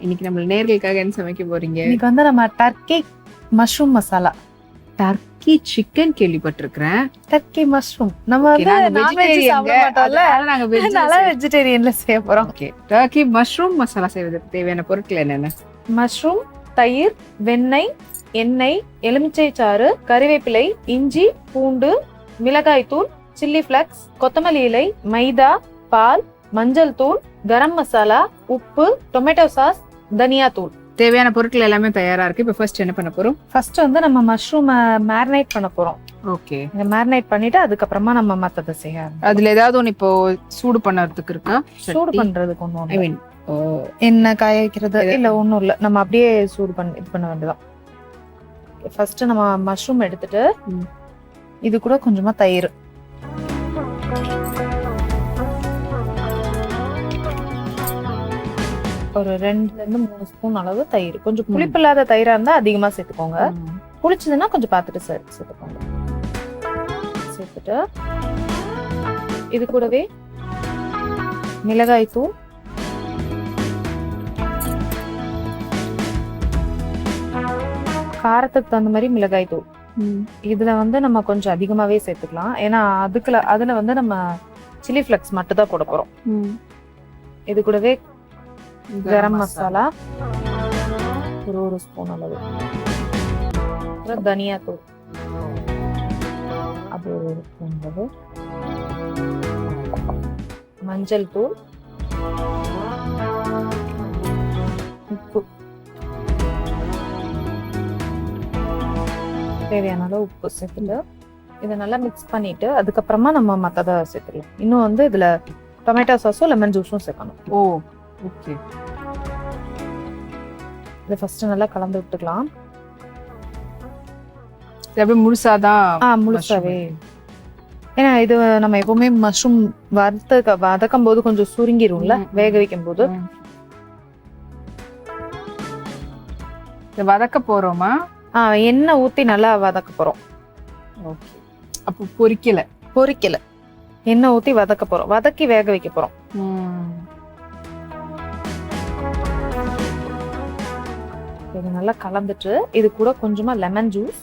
இன்னைக்கு நம்ம நேர்களுக்காக என்ன சமைக்க போறீங்க? இன்னைக்கு வந்து நம்ம Turkey mushroom masala. Turkey chicken கேள்விப்பட்டிருக்கிறேன். டர்க்கி மஷ்ரூம் நம்ம Okay, வந்து நாங்க நான்வெஜ் vegetarian சாப்பிட மாட்டோம்ல, அதனால நாங்க அதனால வெஜிடேரியன்ல செய்ய போறோம். ஓகே. டர்க்கி மஷ்ரூம் மசாலா செய்வதற்கு தேவையான பொருட்கள் என்னென்ன? மஷ்ரூம், தயிர், வெண்ணெய், எண்ணெய், எலுமிச்சை சாறு, கறிவேப்பிலை, இஞ்சி, பூண்டு, மிளகாய் தூள், சில்லி ஃபிளக்ஸ், கொத்தமல்லி இலை, மைதா, பால், மஞ்சள் தூள், கரம் மசாலா, உப்பு, டொமேட்டோ சாஸ், தனியா தூள். தேவையான பொருட்கள் எல்லாமே தயாரா இருக்கு. இப்போ ஃபர்ஸ்ட் என்ன பண்ண போறோம்? ஃபர்ஸ்ட் வந்து நம்ம மஷ்ரூம் மேரினேட் பண்ண போறோம். ஓகே. இதை மேரினேட் பண்ணிட்டு அதுக்கப்புறமா நம்ம மத்ததை செய்ய ஆரம்பிக்கலாம். அதுல ஏதாவது ஒன்று இப்போ சூடு பண்ணறதுக்கு இருக்கா? சூடு பண்றதுக்கு ஒண்ணும் ஐ இல்ல. மீன் எண்ணெய் காய வைக்கிறது இல்ல, ஒண்ணும் இல்ல. நம்ம அப்படியே சூடு பண்ணி இது பண்ண வேண்டியதான். ஃபர்ஸ்ட் நம்ம மஷ்ரூம் எடுத்துட்டு இது கூட கொஞ்சமா தயிர், ஒரு 2 ல இருந்து 3 ஸ்பூன் அளவு தயிர். கொஞ்சம் புளிப்பு இல்லாத தயிரா இருந்தா அதிகமா சேர்த்துக்கோங்க, புளிச்சதுன்னா கொஞ்சம் பார்த்துட்டு சேர்த்துக்கோங்க. சேர்த்துட்டு இது கூடவே மிளகாய் தூள், காரத்துக்கு தகுந்த மாதிரி மிளகாய் தூள். இதுல வந்து நம்ம கொஞ்சம் அதிகமாவே சேர்த்துக்கலாம், ஏன்னா அதுல வந்து நம்ம சில்லி ஃபிளக்ஸ் மட்டும் தான் போட போறோம். இது கூடவே கரம் மசாலா ஒரு ஸ்பூன் அளவு, அப்புறம் தனியா தூள் அது ஒரு ஸ்பூன் அளவு, மஞ்சள் தூள், உப்பு, தேவையான அளவு உப்பு சேர்த்துட்டு இதை நல்லா மிக்ஸ் பண்ணிட்டு அதுக்கப்புறமா நம்ம மற்றதை சேர்த்துக்கலாம். இன்னும் வந்து இதுல டொமேட்டோ சாஸும் லெமன் ஜூஸும் சேர்க்கணும். ஓ ஓகே. இதை ஃபர்ஸ்ட் நல்லா கலந்து விட்டுக்கலாம். அப்படியே முழுசாதான்? முழுசாவே. ஏன்னா இது நம்ம எப்பவுமே மஷ்ரூம் வதக்கும் போது கொஞ்சம் சுருங்கிரும்ல, வேக வைக்கும் போது. வதக்க போறோமா? எண்ணெய் ஊத்தி நல்லா வதக்க போறோம். ஓகே. அப்போ பொரிக்கல, எண்ணெய் ஊத்தி வதக்க போறோம், வதக்கி வேக வைக்க போறோம். இது நல்லா கலந்துட்டு இது கூட கொஞ்சமா லெமன் ஜூஸ்.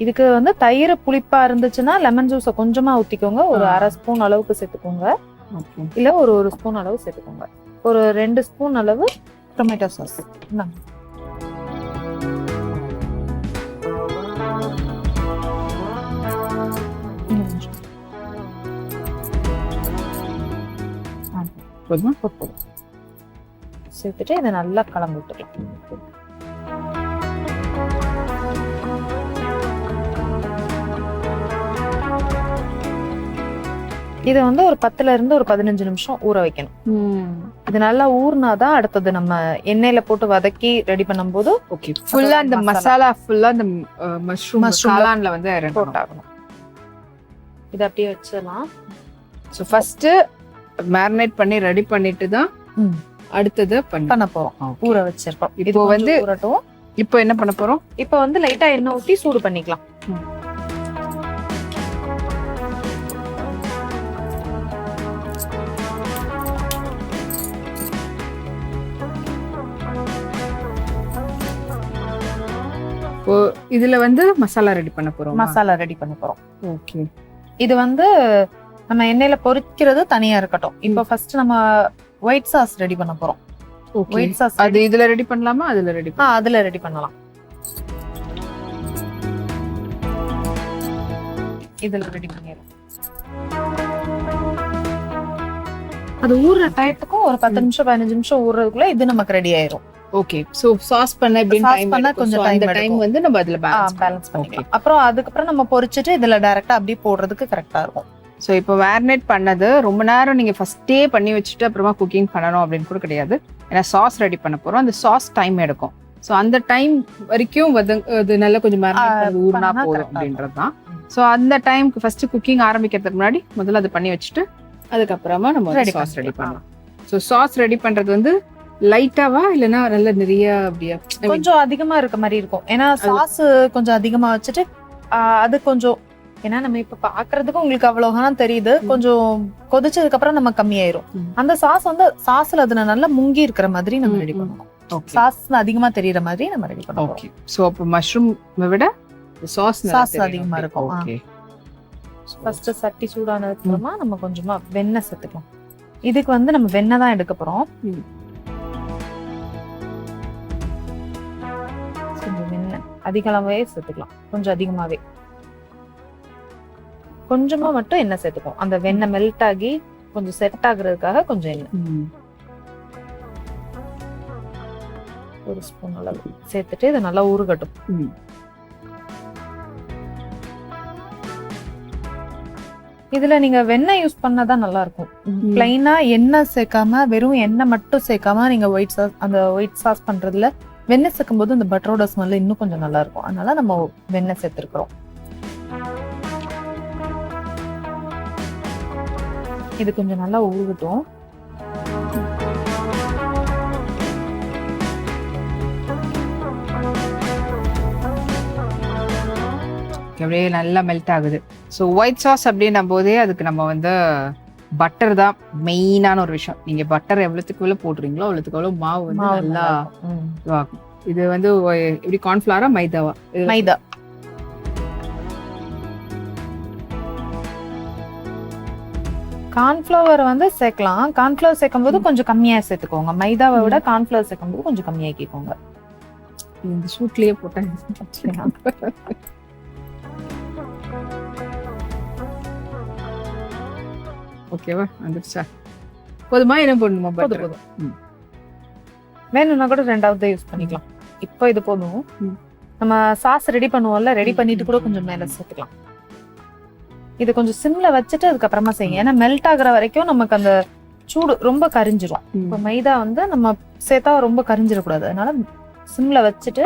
இதுக்கு வந்து தயிர் புளிப்பா இருந்துச்சுன்னா லெமன் ஜூஸை கொஞ்சமா ஊத்திக்கோங்க, ஒரு 1/2 ஸ்பூன் அளவுக்கு சேர்த்துக்கோங்க, இல்ல ஒரு ஸ்பூன் அளவு சேர்த்துக்கோங்க. ஒரு 2 ஸ்பூன் அளவு டொமேட்டோ சாஸ். சேர்த்துட்டு இதை நல்லா கலந்து விட்டுக்கலாம். இதை வந்து ஒரு 10ல இருந்து ஒரு 15 நிமிஷம் ஊற வைக்கணும். இது நல்லா ஊறினாதான் அடுத்தது நம்ம எண்ணெயில போட்டு வதக்கி ரெடி பண்ணும் போது ஃபுல்லா இந்த மசாலா ஃபுல்லா இந்த மஷ்ரூம் காளான்ல வந்து போட்டாகணும். இதை அப்படியே வச்சிடலாம். ஸோ ஃபர்ஸ்ட் மேரினேட் பண்ணி ரெடி பண்ணிட்டு தான் அடுத்தது பண்ண போறோம். ஊற வச்சிருக்கோம். இப்போ வந்து ஊறட்டும். இப்போ என்ன பண்ண போறோம்? இப்போ வந்து லைட்டா எண்ணெய் ஊத்தி சூடு பண்ணிக்கலாம். இப்போ இதுல வந்து மசாலா ரெடி பண்ண போறோம். ஓகே. இது வந்து நம்ம எண்ணெயில பொரிக்கிறது தனியா இருக்கட்டும். இப்போ ஃபர்ஸ்ட் நம்ம ஒயிட் சாஸ் ரெடி பண்ண போறோம். ஒயிட் சாஸ் அது இதுல ரெடி பண்ணலாமா? அதுல ரெடி பண்ணலாம். இதுல ரெடி பண்ணிடலாம். அது ஊறுற டயத்துக்கும் ஒரு 10 நிமிஷம் 15 நிமிஷம் ஊறுறதுக்குள்ள இது நமக்கு ரெடி ஆயிரும். ஓகே. சோ சாஸ் பண்ண கொஞ்சம் டைம் வந்து நம்ம அதுல பேலன்ஸ் பண்ணிக்கலாம். அப்புறம் அதுக்கப்புறம் நம்ம பொரிச்சிட்டு இதுல டைரக்டா அப்படியே போடுறதுக்கு கரெக்டா இருக்கும். ஸோ இப்போ மேரினேட் பண்ணது ரொம்ப நேரம் நீங்கள் ஃபஸ்ட்டே பண்ணி வச்சுட்டு அப்புறமா குக்கிங் பண்ணணும் அப்படின்னு கூட கிடையாது. ஏன்னா சாஸ் ரெடி பண்ண போகிறோம், அந்த சாஸ் டைம் எடுக்கும். ஸோ அந்த டைம் வரைக்கும் அது நல்லா கொஞ்சம் மேரினேட் ஊறினா போதும் அப்படின்றது தான். ஸோ அந்த டைமுக்கு ஃபர்ஸ்ட் குக்கிங் ஆரம்பிக்கிறதுக்கு முன்னாடி முதல்ல அது பண்ணி வச்சுட்டு அதுக்கப்புறமா நம்ம சாஸ் ரெடி பண்ணலாம். ஸோ சாஸ் ரெடி பண்ணுறது வந்து லைட்டாவா இல்லைன்னா நல்ல நிறைய அப்படியா? கொஞ்சம் அதிகமா இருக்க மாதிரி இருக்கும். ஏன்னா சாஸ் கொஞ்சம் அதிகமா வச்சுட்டு அது கொஞ்சம் ஏன்னா நம்ம இப்ப பாக்குறதுக்கு உங்களுக்கு அவ்வளவுதான் தெரியுது, கொஞ்சம் கொதிச்சதுக்கு அப்புறம் நம்ம கம்மியாயிரும். அந்த சாஸ் வந்து சாஸ்ல அதுல நல்லா முங்கி இருக்கிற மாதிரி நம்ம ரெடி பண்ணணும். சாஸ் அதிகமா தெரியற மாதிரி நம்ம ரெடி பண்ணணும். ஓகே. சோ அப்ப மஷ்ரூம் விட சாஸ் அதிகமா இருக்கும். ஓகே. ஃபர்ஸ்ட் சட்டி சூடானதுக்கு அப்புறமா நம்ம கொஞ்சமா வெண்ணெய் சேர்த்துக்கலாம். இதுக்கு வந்து நம்ம வெண்ணெய் தான் எடுக்க போறோம். கொஞ்சம் வெண்ணெய் அதிக அளவே சேர்த்துக்கலாம், கொஞ்சம் அதிகமாவே. கொஞ்சமா மட்டும் எண்ணெய் சேர்த்துக்கும், அந்த வெண்ணெய் மெல்ட் ஆகி கொஞ்சம் செட் ஆகுறதுக்காக கொஞ்சம் எண்ணெய். 1 ஸ்பூன் அளவு சேர்த்துட்டு இதை நல்லா ஊறுகட்டும். இதுல நீங்க வெண்ணெய் யூஸ் பண்ணாதான் நல்லா இருக்கும். பிளைனா எண்ணெய் சேர்க்காம வெறும் எண்ணெய் மட்டும் சேர்க்காம நீங்க ஒயிட் சாஸ் பண்றதுல வெண்ணெய் சேர்க்கும் போது அந்த பட்டரோட ஸ்மெல் இன்னும் கொஞ்சம் நல்லா இருக்கும். அதனால நம்ம வெண்ணெய் சேர்த்திருக்கிறோம். இது கொஞ்சம் நல்லா ஊறட்டும். அப்படியே நல்லா மெல்ட் ஆகுது. ஸோ ஒயிட் சாஸ் அப்படின்னும் போதே அதுக்கு நம்ம வந்து பட்டர் தான் மெயினான ஒரு விஷயம். நீங்க பட்டர் எவ்வளவுக்கு எவ்வளவு போடுறீங்களோ அவ்வளவுக்கு எவ்வளவு மாவு வந்து நல்லா ஆகும். இது வந்து எப்படி கார்ன்ஃபிளவரா மைதாவா? மைதா. கார்ன்ஃபிளவர் வந்து சேர்க்கலாம். கார்ன்ஃபிளவர் சேர்க்கும் போது கொஞ்சம் கம்மியா சேர்த்துக்கோங்க. மைதாவை விட கார்ன்ஃபிளவர் சேர்க்கும் போது கொஞ்சம் கம்மியாக்கிக்கோங்க. இந்த சூட்லயே போட்டேன். ஓகேவா? வந்துருச்சா? போதுமா? என்ன போடணுமா? போதும். வேணும்னா கூட ரெண்டாவது யூஸ் பண்ணிக்கலாம். இப்போ இது போதும். நம்ம சாஸ் ரெடி பண்ணுவோம்ல, ரெடி பண்ணிட்டு கூட கொஞ்சம் மேல சேர்த்துக்கலாம். இது கொஞ்சம் சிம்ல வச்சுட்டு அதுக்கப்புறமா செய்யுங்க. ஏன்னா மெல்ட் ஆகுற வரைக்கும் நமக்கு அந்த சூடு ரொம்ப கரிஞ்சிரும். இப்போ மைதா வந்து நம்ம சேர்த்தா ரொம்ப கரிஞ்சிடக்கூடாது. அதனால சிம்ல வச்சுட்டு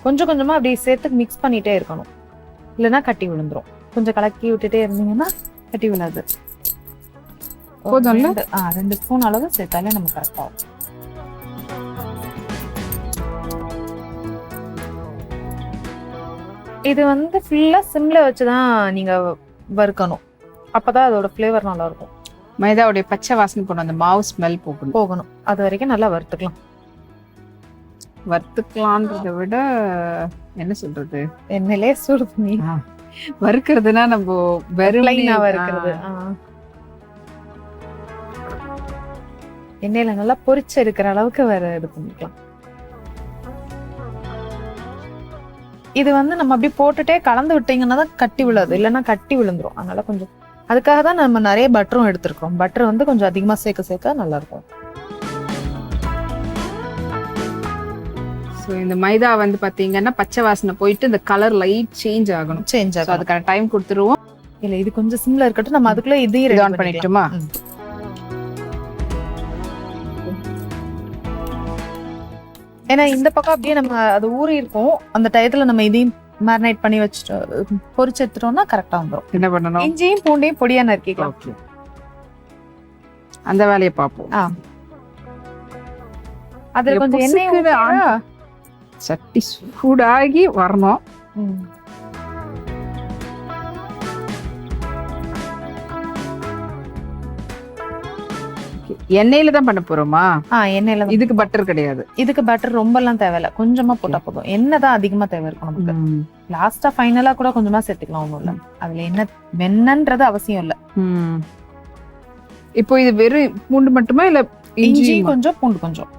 கொஞ்சம் கொஞ்சமா அப்படியே சேர்த்து மிக்ஸ் பண்ணிட்டே இருக்கணும். இல்லைன்னா கட்டி விழுந்துரும். கொஞ்சம் கலக்கி விட்டுட்டே இருந்தீங்கன்னா கட்டி விழாது. 2 ஸ்பூன் அளவு சேர்த்தாலே நம்ம கரெக்டா இருக்கும். இது வந்து ஃபுல்லா சிம்ல வச்சுதான் நீங்க வறுக்கணும். அப்பதான் அதோட ஃப்ளேவர் நல்லா இருக்கும். மைதாவுடைய பச்சை வாசனை போகணும், அந்த மாவு ஸ்மெல் போகணும். அது வரைக்கும் நல்லா வறுத்துக்கலாம். வறுத்துக்கலான்றத விட என்ன சொல்றது, எண்ணெயிலே சூடு பண்ணி வறுக்கிறதுனா நம்ம வெறும் வறுக்கிறது. எண்ணெயில நல்லா பொரிச்சு இருக்கிற அளவுக்கு வேற இது பண்ணிக்கலாம். இது வந்து நம்ம அப்படி போட்டுட்டே கலந்து விட்டீங்கன்னா தான் கட்டி விழாது, இல்லைன்னா கட்டி விழுந்துரும். அதனால கொஞ்சம் அதுக்காக தான் நம்ம நிறைய பட்டரும் எடுத்துருக்கோம். பட்டர் வந்து கொஞ்சம் அதிகமா சேர்க்க நல்லா இருக்கும். ஸோ இந்த மைதா வந்து பாத்தீங்கன்னா பச்சை வாசனை போயிட்டு இந்த கலர் லைட் சேஞ்ச் ஆகணும். அதுக்கான டைம் கொடுத்துருவோம். இல்ல இது கொஞ்சம் சிம்ல இருக்கட்டும். நம்ம அதுக்குள்ள இதையும் ஆன் பண்ணிட்டுமா? ஏன்னா இந்த பக்கம் அப்படியே நம்ம அது ஊறி இருக்கும். அந்த டயத்துல நம்ம இதையும் மேரினேட் பண்ணி வச்சுட்டு பொரிச்சு எடுத்துட்டோம்னா கரெக்டா வந்துடும். என்ன பண்ணணும்? இஞ்சியும் பூண்டையும் பொடியா நறுக்கிக்கலாம். அந்த வேலையை பார்ப்போம். அதுல கொஞ்சம் எண்ணெய் சட்டி சூடாகி வரணும். எண்ணெயில தான் பண்ண போறோமா? எண்ணெயில. இதுக்கு பட்டர் கிடையாது. இதுக்கு பட்டர் ரொம்ப எல்லாம் தேவையில்ல, கொஞ்சமா போட்டா போதும். எண்ணெய் தான் அதிகமா தேவை இருக்கும் நமக்கு. லாஸ்டா ஃபைனலா கூட கொஞ்சமா சேர்த்துக்கலாம், ஒண்ணும் இல்ல. அதுல என்ன வெண்ணன்றது அவசியம் இல்ல. இப்போ இது வெறும் பூண்டு மட்டுமா இல்ல இஞ்சி கொஞ்சம் பூண்டு கொஞ்சம்?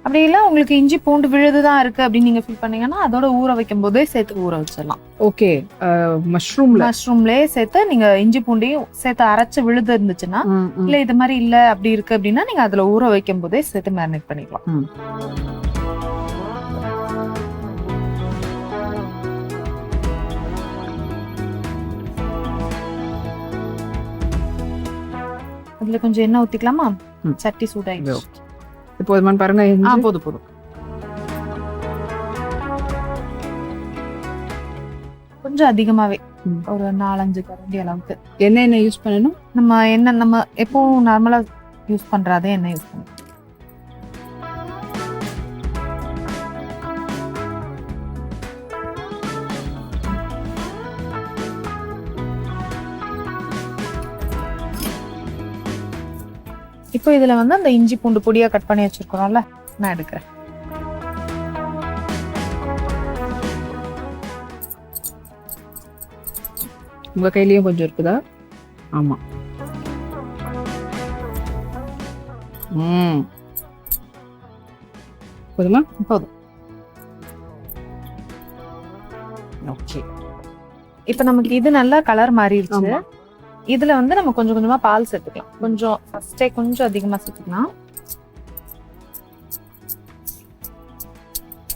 அப்படி இல்ல உங்களுக்கு இஞ்சி பூண்டு விழுதுதான் இருக்கு அப்படின்னு நீங்க ஃபீல் பண்ணீங்கன்னா அதோட ஊற வைக்கும் போதே சேர்த்து ஊற வச்சிடலாம். ஓகே. மஷ்ரூம்லயே சேர்த்து நீங்க இஞ்சி பூண்டையும் சேர்த்து அரைச்சு விழுது இருந்துச்சுன்னா, இல்ல இது மாதிரி இல்ல அப்படி இருக்கு அப்படின்னா நீங்க அதுல ஊற வைக்கும் போதே சேர்த்து மேரினேட் பண்ணிக்கலாம். அதுல கொஞ்சம் எண்ணெய் ஊத்திக்கலாமா? சட்டி சூடாயிடுச்சு. போதுமான்னு பாருங்க. போதும். கொஞ்சம் அதிகமாவே ஒரு 4-5 கரண்டி அளவுக்கு என்ன யூஸ் பண்ணணும். நம்ம எப்பவும் நார்மலா யூஸ் பண்றதே எண்ணெய் யூஸ் பண்ணணும். இப்போ இதுல வந்து அந்த இஞ்சி பூண்டு பொடியா கட் பண்ணி வச்சிருக்கிறோம்ல, நான் எடுக்கிறேன். உங்க கையிலயும் கொஞ்சம் இருக்குதா? ஆமா. போதுமா? போதும். ஓகே. இப்ப நமக்கு இது நல்லா கலர் மாறிடுச்சு. இதுல வந்து நம்ம கொஞ்சம் கொஞ்சமா பால் சேர்த்துக்கலாம். கொஞ்சம் ஃபர்ஸ்டே கொஞ்சம் அதிகமா சேர்த்துக்கலாம்.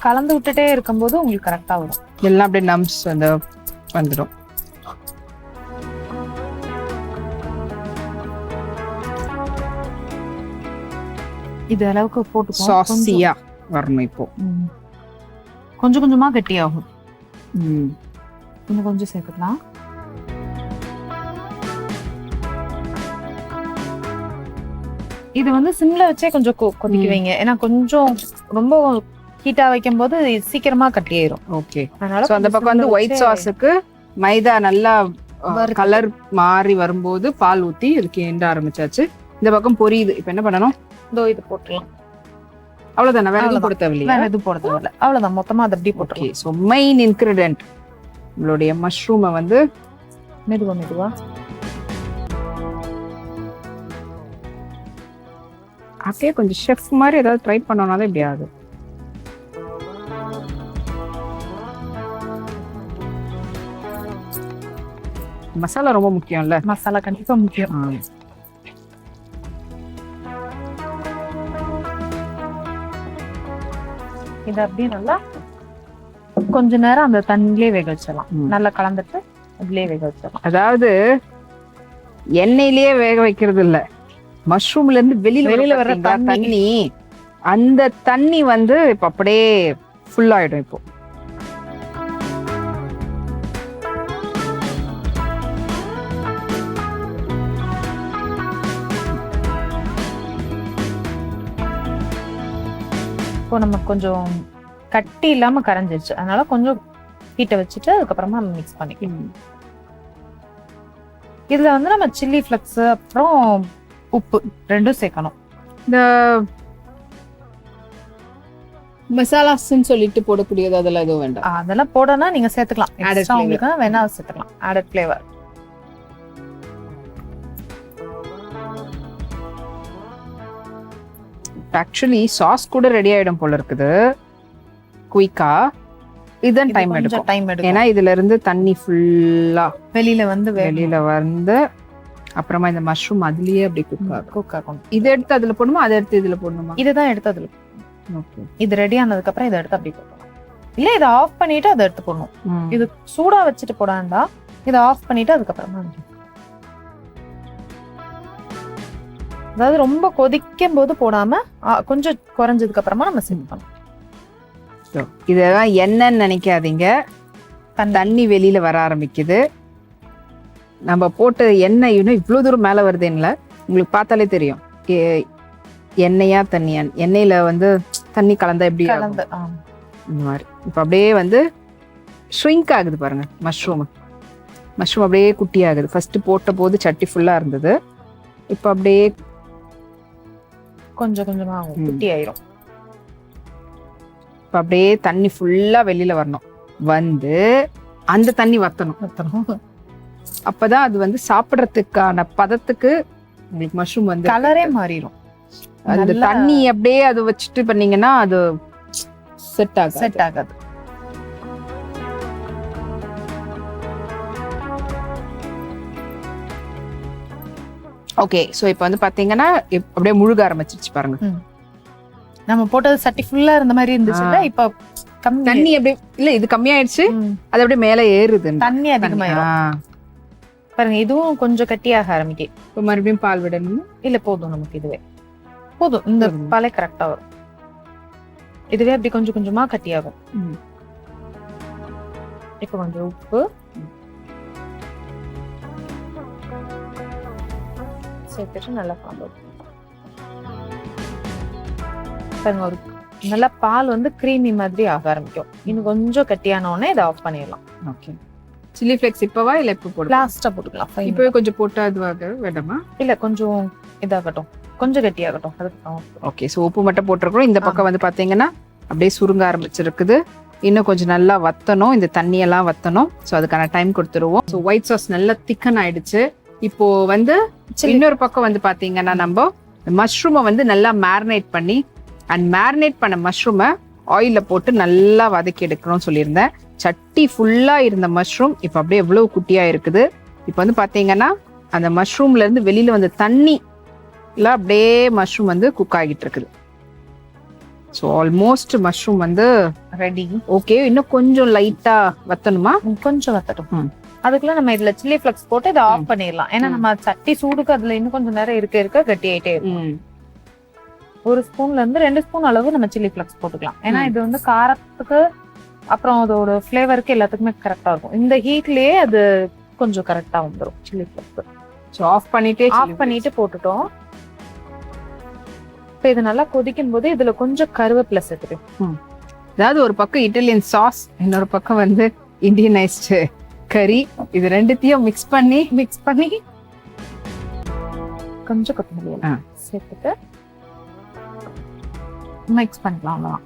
கலந்து விட்டுட்டே இருக்கும்போது உங்களுக்கு கரெக்டா வரும். எல்லாம் அப்படியே நம்ஸ் வந்து வந்துடும். இது அளவுக்கு போட்டு சாஸியா வரணும். இப்போ கொஞ்சம் கொஞ்சமா கட்டியாகும். இன்னும் கொஞ்சம் சேர்த்துக்கலாம். இது வந்து சிம்ல வச்சே கொஞ்சம் கொதிக்க வைங்க. ஏன்னா கொஞ்சம் ரொம்ப ஹீட்டா வைக்கும் போது சீக்கிரமா கட்டியாயிரும். ஓகே. அதனால அந்த பக்கம் வந்து ஒயிட் சாஸுக்கு மைதா நல்லா கலர் மாறி வரும்போது பால் ஊத்தி இதுக்கு எண்ட ஆரம்பிச்சாச்சு. இந்த பக்கம் பொரியுது. இப்ப என்ன பண்ணணும்? இதோ இது போட்டுலாம். அவ்வளவுதானே, வேற எதுவும் போட தேவையில்லையா? வேற எதுவும் போட தேவையில்ல. அவ்வளவுதான், மொத்தமா அதை அப்படியே போட்டுருக்கோம். சோ மெயின் இன்கிரிடியன்ட் நம்மளுடைய மஷ்ரூமை வந்து மெதுவா மெதுவா அப்படியே கொஞ்சம் ஷெஃப் மாதிரி ஏதாவது ட்ரை பண்ணோம்னாலே இப்படி ஆகுது. மசாலா ரொம்ப முக்கியம்ல. மசாலா கண்டிப்பா முக்கியம். இது அப்படியே நல்லா கொஞ்ச நேரம் அந்த தண்ணிலே வேக வச்சிடலாம். நல்லா கலந்துட்டு அதுலயே வேக வச்சிடலாம். அதாவது எண்ணெயிலேயே வேக வைக்கிறது இல்ல, மஷ்ரூம்ல இருந்து வெளியில வர தண்ணி, அந்த தண்ணி வந்து இப்ப அப்படியே ஃபுல் ஆயிடும். இப்போ இப்போ நம்ம கொஞ்சம் கட்டி இல்லாம கரைஞ்சிருச்சு. அதனால கொஞ்சம் ஹீட்டை வச்சுட்டு அதுக்கப்புறமா நம்ம மிக்ஸ் பண்ணிக்கலாம். இதுல வந்து நம்ம சில்லி ஃபிளக்ஸ் அப்புறம் உப்பு ரெண்டும் சேர்க்கணும். இந்த மசாலாஸ்ன்னு சொல்லிட்டு போடக்கூடியது அதெல்லாம் எதுவும் வேண்டாம். அதெல்லாம் போடனா நீங்க சேர்த்துக்கலாம். உங்களுக்கு வேணா சேர்த்துக்கலாம். Added flavour. ஆக்சுவலி சாஸ் கூட ரெடி ஆயிடும் போல இருக்குது குயிக்கா. இதுதான் டைம் எடுக்கும். ஏன்னா இதுல இருந்து தண்ணி ஃபுல்லா வெளியில வந்து அப்புறமா இந்த மஷ்ரூம் அதுலயே அப்படி குக் ஆகும். இதை எடுத்து அதுல போடணுமா, அதை எடுத்து இதுல போடணுமா? இதுதான் எடுத்து அதுல. ஓகே. இது ரெடி ஆனதுக்கு அப்புறம் இதை எடுத்து அப்படி போடணும். இல்ல இதை ஆஃப் பண்ணிட்டு அதை எடுத்து போடணும். இது சூடா வச்சுட்டு போட வேண்டாம். இதை ஆஃப் பண்ணிட்டு அதுக்கப்புறமா அதாவது ரொம்ப கொதிக்கும் போது போடாம கொஞ்சம் குறைஞ்சதுக்கு அப்புறமா நம்ம செட் பண்ணணும். இதெல்லாம் என்னன்னு நினைக்காதீங்க. தண்ணி வெளியில வர ஆரம்பிக்குது. நம்ம போட்டு எண்ணெய் இன்னும் இவ்வளவு தூரம் மேல வருதுன்னு உங்களுக்கு பார்த்தாலே தெரியும். எண்ணெயா தண்ணியா, எண்ணெயில வந்து தண்ணி கலந்தா எப்படி கலந்து இந்த மாதிரி இப்ப அப்படியே வந்து ஷ்ரிங்க் ஆகுது பாருங்க. மஷ்ரூம் அப்படியே குட்டி ஆகுது. ஃபர்ஸ்ட் போட்ட போது சட்டி ஃபுல்லா இருந்தது. இப்ப அப்படியே கொஞ்சம் கொஞ்சமா குட்டி ஆயிரும். இப்ப அப்படியே தண்ணி ஃபுல்லா வெளியில வரணும். வந்து அந்த தண்ணி வத்தணும். அப்பதான் அது வந்து சாப்பிடறதுக்கான பதத்துக்கு உங்களுக்கு மஷ்ரூம் வந்து கலரே மாறிடும். அந்த தண்ணி அப்படியே அது வச்சுட்டு பண்ணீங்கன்னா அது செட் ஆகாது. ஓகே. சோ இப்போ வந்து பாத்தீங்கன்னா அப்படியே முழுக ஆரம்பிச்சிருச்சு பாருங்க. நம்ம போட்டது சட்டி ஃபுல்லா இருந்த மாதிரி இருந்துச்சுல, இப்ப தண்ணி அப்படியே இல்ல, இது கம்மியாயிடுச்சு. அது அப்படியே மேல ஏறுது. தண்ணி அதிகமாயிரும் பாருங்க. இதுவும் கொஞ்சம் கட்டியாக ஆரம்பிக்கு. இப்போ மறுபடியும் பால் விடணும். இல்ல போதும், நமக்கு இதுவே போதும். இந்த பாலே கரெக்டா வரும். இதுவே அப்படி கொஞ்சம் கொஞ்சமா கட்டியாகும். இப்ப கொஞ்சம் உப்பு சேர்த்துட்டு நல்லா பாருங்க. ஒரு நல்லா பால் வந்து கிரீமி மாதிரி ஆக ஆரம்பிக்கும். இன்னும் கொஞ்சம் கட்டியான உடனே இதை ஆஃப் பண்ணிடலாம். ஓகே. சில்லி ஃபிளேக்ஸ் இப்பவா இல்ல இப்ப போடலாம்? லாஸ்டா போட்டுக்கலாம். இப்பவே கொஞ்சம் போட்டா இதுவாக வேண்டாமா? இல்ல கொஞ்சம் இதாகட்டும். கொஞ்சம் கெட்டியாகட்டும் அதுக்கு. ஓகே, ஸோ உப்பு மட்டும் போட்டிருக்கிறோம். இந்த பக்கம் வந்து பார்த்தீங்கன்னா அப்படியே சுருங்க ஆரம்பிச்சிருக்குது. இன்னும் கொஞ்சம் நல்லா வத்தணும், இந்த தண்ணியெல்லாம் வத்தணும். ஸோ அதுக்கான டைம் கொடுத்துருவோம். ஸோ ஒயிட் சாஸ் நல்லா திக்கன் ஆயிடுச்சு. இப்போ வந்து இன்னொரு பக்கம் வந்து பார்த்தீங்கன்னா நம்ம மஷ்ரூமை வந்து நல்லா மேரினேட் பண்ணி அண்ட் மேரினேட் பண்ண மஷ்ரூமை ஆயிலில் போட்டு நல்லா வதக்கி எடுக்கணும்னு சொல்லியிருந்தேன். சட்டி ஃபுல்லாக இருந்த மஷ்ரூம் இப்போ அப்படியே எவ்வளோ குட்டியாக இருக்குது. இப்போ வந்து பார்த்தீங்கன்னா அந்த மஷ்ரூம்லேருந்து வெளியில் வந்த தண்ணி இல்லை அப்படியே மஷ்ரூம் வந்து குக் ஆகிட்டு இருக்குது. ஸோ ஆல்மோஸ்ட் மஷ்ரூம் வந்து ரெடி. ஓகே, இன்னும் கொஞ்சம் லைட்டாக வத்தணுமா? கொஞ்சம் வத்தட்டும். அதுக்குள்ள நம்ம இதுல சில்லி ஃபிளக்ஸ் போட்டு இதை ஆஃப் பண்ணிடலாம். ஏன்னா நம்ம சட்டி சூடுக்கு அதுல இன்னும் கொஞ்சம் நேரம் இருக்க கட்டி ஆயிட்டே இருக்கும். 1 ஸ்பூன்ல இருந்து 2 ஸ்பூன் அளவு நம்ம சில்லி ஃபிளக்ஸ் போட்டுக்கலாம். ஏன்னா இது வந்து காரத்துக்கு அப்புறம் அதோட ஃபிளேவருக்கு எல்லாத்துக்குமே கரெக்டா இருக்கும். இந்த ஹீட்லயே அது கொஞ்சம் கரெக்டா வந்துடும் சில்லி ஃபிளக்ஸ். ஸோ ஆஃப் பண்ணிட்டு போட்டுட்டோம். இப்போ இது நல்லா கொதிக்கும் போது இதுல கொஞ்சம் கருவேப்பிலை சேர்த்துக்கும். அதாவது ஒரு பக்கம் இட்டாலியன் சாஸ், இன்னொரு பக்கம் வந்து இந்தியனைஸ்டு கறி, இது ரெண்டுத்தையும் மிக்ஸ் பண்ணி கொஞ்சம் கொத்தமல்லி சேர்த்துட்டு மிக்ஸ் பண்ணிக்கலாம்.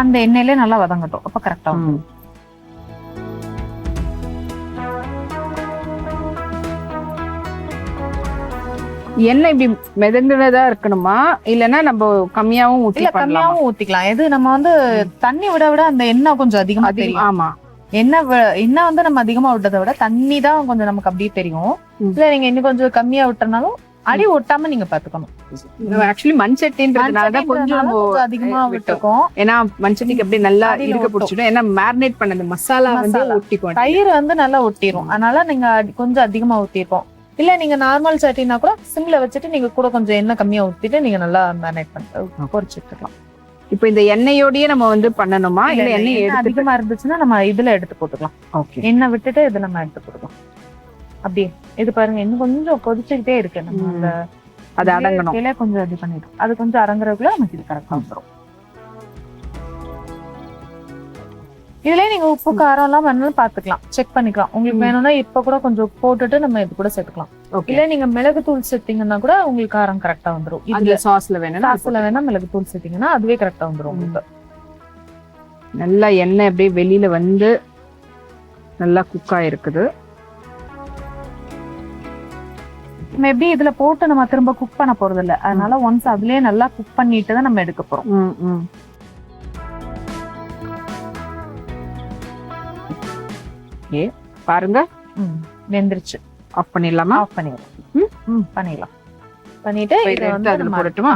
அந்த எண்ணெயிலே நல்லா வதங்கட்டும். அப்ப கரெக்டா இருக்கும். எண்ணெய் இப்படி மிதந்துனதா இருக்கணுமா, இல்லன்னா நம்ம கம்மியாவும் ஊத்திக்கலாம். எது நம்ம வந்து தண்ணி விட அந்த எண்ணெய் கொஞ்சம் அதிகமா தெரியும். ஆமா, எண்ணெய் வந்து நம்ம அதிகமா விட்டதை விட தண்ணி தான் கொஞ்சம் நமக்கு அப்படியே தெரியும். இல்ல நீங்க இன்னும் கொஞ்சம் கம்மியா விட்டனாலும் அடி ஒட்டாம நீங்க பாத்துக்கணும். ஆக்சுவலி மண் சட்டின்றதுனால கொஞ்சம் அதிகமா விட்டுருக்கோம். ஏன்னா மண் சட்டிக்கு அப்படியே நல்லா இருக்க பிடிச்சிடும். ஏன்னா மேரினேட் பண்ண அந்த மசாலா வந்து ஒட்டிக்கும், தயிர் வந்து நல்லா ஒட்டிரும். அதனால நீங்க கொஞ்சம் அதிகமா ஊத்திருக்கோம். இல்ல நீங்க நார்மல் சட்டினா கூட சிம்ல வச்சுட்டு நீங்க கூட கொஞ்சம் எண்ணெய் கம்மியா ஊத்திட்டு நீங்க நல்லா மேரினேட் பண்ணிட்டு பொரிச்சுக்கலாம். இப்போ இந்த எண்ணெயோடயே நம்ம வந்து பண்ணணுமா, இல்ல எண்ணெய் அதிகமா இருந்துச்சுன்னா நம்ம இதுல எடுத்து போட்டுக்கலாம். ஓகே, எண்ணெய் விட்டுட்டு இது நம்ம எடுத்து போட்டுக்கலாம். அப்படியே இது பாருங்க, இன்னும் கொஞ்சம் கொதிச்சுக்கிட்டே இருக்கு. நம்ம அந்த அது அடங்கணும், கொஞ்சம் இது பண்ணிடும். அது கொஞ்சம் அடங்குறதுக்குள்ள நமக்கு இது கரெக்டா வந்துடும். இதுல நீங்க உப்பு காரம் எல்லாம் வேணாலும் பாத்துக்கலாம், செக் பண்ணிக்கலாம். உங்களுக்கு வேணும்னா இப்ப கூட கொஞ்சம் போட்டுட்டு நம்ம இது கூட சேர்த்துக்கலாம். இல்ல நீங்க மிளகு தூள் சேர்த்தீங்கன்னா கூட உங்களுக்கு காரம் கரெக்டா வந்துடும். இதுல சாஸ்ல வேணா மிளகு தூள் சேர்த்தீங்கன்னா அதுவே கரெக்டா வந்துடும் உங்களுக்கு. நல்லா எண்ணெய் அப்படியே வெளியில வந்து நல்லா குக் ஆயிருக்குது. மேபி இதுல போட்டு நம்ம திரும்ப குக் பண்ண போறது இல்ல, அதனால ஒன்ஸ் அதுலயே நல்லா குக் பண்ணிட்டு தான் நம்ம எடுக்க போறோம். பாருங்க வெந்துருச்சு. ஆஃப் பண்ணிடலாமா? ஆஃப் பண்ணிடலாம். பண்ணிட்டு இதை வந்து அதுல போடட்டுமா?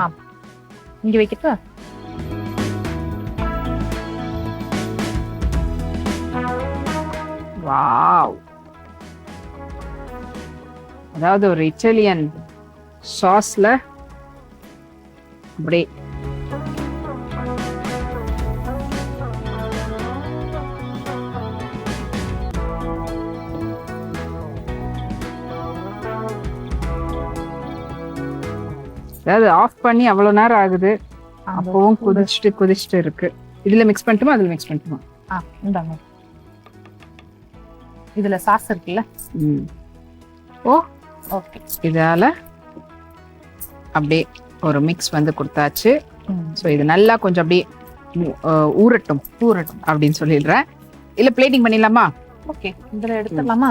இங்க வைக்கிட்டா? வாவ், அதாவது ஒரு இட்டாலியன் சாஸ்ல அப்படியே அதாவது ஆஃப் பண்ணி அவ்வளவு நேரம் ஆகுது, அப்பவும் கொதிச்சுட்டு இருக்கு. இதுல மிக்ஸ் பண்ணட்டுமா, அதுல மிக்ஸ் பண்ணட்டுமா? இந்தாங்க, இதுல சாஸ் இருக்குல்ல. ஓகே, இதால அப்படியே ஒரு மிக்ஸ் வந்து கொடுத்தாச்சு. ஸோ இது நல்லா கொஞ்சம் அப்படியே ஊறட்டும் அப்படின்னு சொல்லிடுறேன். இல்ல பிளேட்டிங் பண்ணிடலாமா? ஓகே, இதுல எடுத்துடலாமா?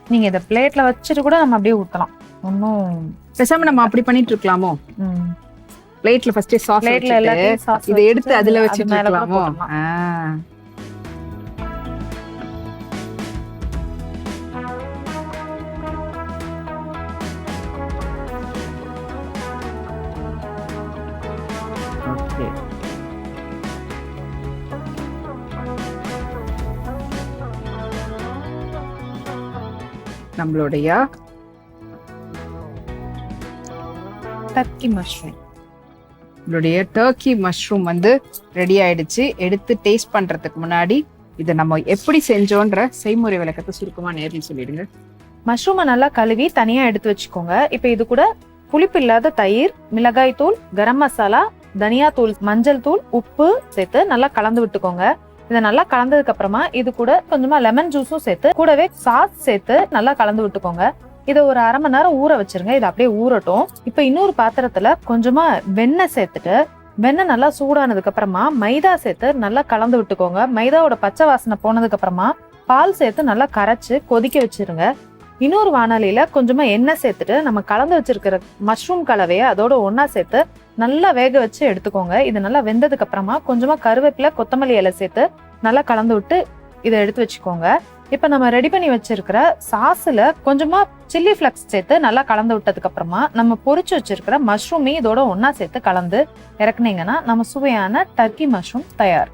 நீங்க இத பிளேட்ல வச்சுட்டு கூட நம்ம அப்படியே ஊத்தலாம். ஒன்னும் பேசாம நம்ம அப்படி பண்ணிட்டு இருக்கலாமோ? பிளேட்ல ஃபர்ஸ்ட் சாஸ் பிளேட்ல எல்லாத்தையும் சாஸ் இத எடுத்து அதுல வச்சிட்டு இருக்கலாமோ? ஓகே, நம்மளுடைய டர்க்கி மஷ்ரூம், நம்மளுடைய டர்க்கி மஷ்ரூம் வந்து ரெடி ஆயிடுச்சு. எடுத்து டேஸ்ட் பண்றதுக்கு முன்னாடி இதை நம்ம எப்படி செஞ்சோன்ற செய்முறை விளக்கத்தை சுருக்கமா நேரில் சொல்லிடுங்க. மஷ்ரூமை நல்லா கழுவி தனியா எடுத்து வச்சுக்கோங்க. இப்ப இது கூட புளிப்பு இல்லாத தயிர், மிளகாய் தூள், கரம் மசாலா, தனியா தூள், மஞ்சள் தூள், உப்பு சேர்த்து நல்லா கலந்து விட்டுக்கோங்க. இதை நல்லா கலந்ததுக்கு அப்புறமா இது கூட கொஞ்சமா லெமன் ஜூஸும் சேர்த்து கூடவே சாஸ் சேர்த்து நல்லா கலந்து விட்டுக்கோங்க. இதை ஒரு 1/2 மணி நேரம் ஊற வச்சிருங்க. இது அப்படியே ஊறட்டும். இப்ப இன்னொரு பாத்திரத்துல கொஞ்சமா வெண்ணெய் சேர்த்துட்டு வெண்ணெய் நல்லா சூடானதுக்கு அப்புறமா மைதா சேர்த்து நல்லா கலந்து விட்டுக்கோங்க. மைதாவோட பச்சை வாசனை போனதுக்கு அப்புறமா பால் சேர்த்து நல்லா கரைச்சு கொதிக்க வச்சிருங்க. இன்னொரு வாணலியில கொஞ்சமா எண்ணெய் சேர்த்துட்டு நம்ம கலந்து வச்சிருக்கிற மஷ்ரூம் கலவையை அதோட ஒண்ணா சேர்த்து நல்லா வேக வச்சு எடுத்துக்கோங்க. இது நல்லா வெந்ததுக்கு அப்புறமா கொஞ்சமா கருவேப்பிலை, கொத்தமல்லி இலை சேர்த்து நல்லா கலந்து விட்டு இதை எடுத்து வச்சுக்கோங்க. இப்ப நம்ம ரெடி பண்ணி வச்சிருக்கிற சாஸ்ல கொஞ்சமா சில்லி ஃபிளக்ஸ் சேர்த்து நல்லா கலந்து விட்டதுக்கு அப்புறமா நம்ம பொரிச்சு வச்சிருக்கிற மஷ்ரூமையும் இதோட ஒண்ணா சேர்த்து கலந்து இறக்குனீங்கன்னா நம்ம சுவையான டர்க்கி மஷ்ரூம் தயார்.